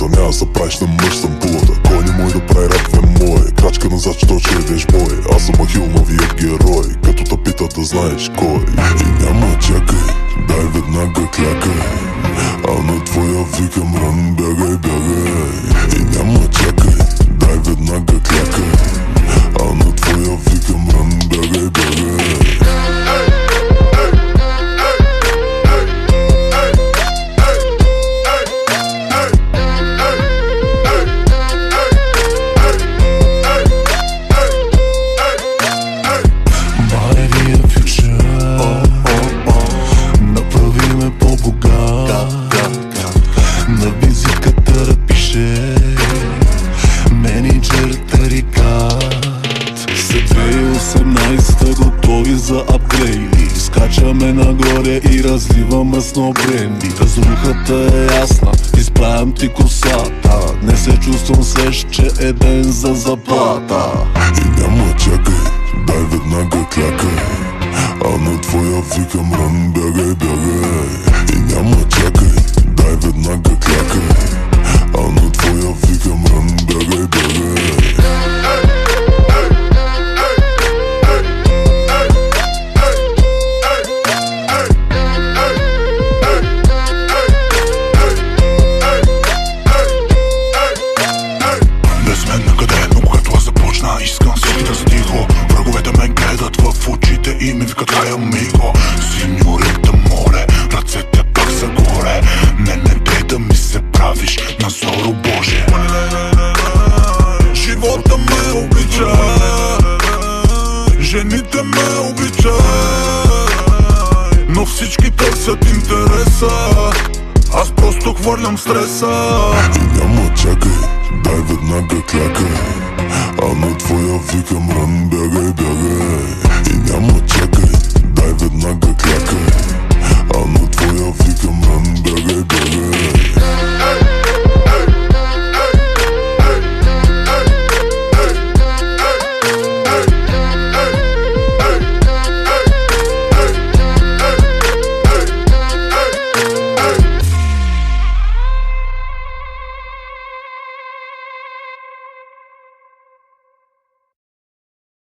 няма да се правиш на мъж, съм пулата. Кой не мой да прави рап е мой. Крачка назад, що ще едеш бой. Аз съм Ахил, новият герой. Като те питат да знаеш кой. И няма чакай, дай веднага клякай. А на твоя викам ран, бягай, бягай. И няма чакай, дай веднага клякай. А на твоя викам ран, бягай, бягай. Готови за апгрейди. Скачаме нагоре и разливаме сно бренди. Разрухата е ясна, изправям ти косата. Не се чувствам свеж, че е ден за заплата. И няма чакай, дай веднага клякай. А на твоя викам ран, бягай, бягай. И няма чакай, дай веднага клякай. А на твоя викам ран, бягай, бягай. Искам си да стихо. Враговете ме гледат в очите и ми викат хай амиго. Синьорита море, ръцете пак са горе. Не дей да ми се правиш на зоро Боже. Живота ме обича, жените ме обича, но всички търсят интереса. Аз просто хвърлям стреса. И няма чакай, дай веднага клякай. А на твоя викам ран, бягай, бягай. И няма чакай, дай веднага клякай. А на твоя викам ран, бягай, бягай.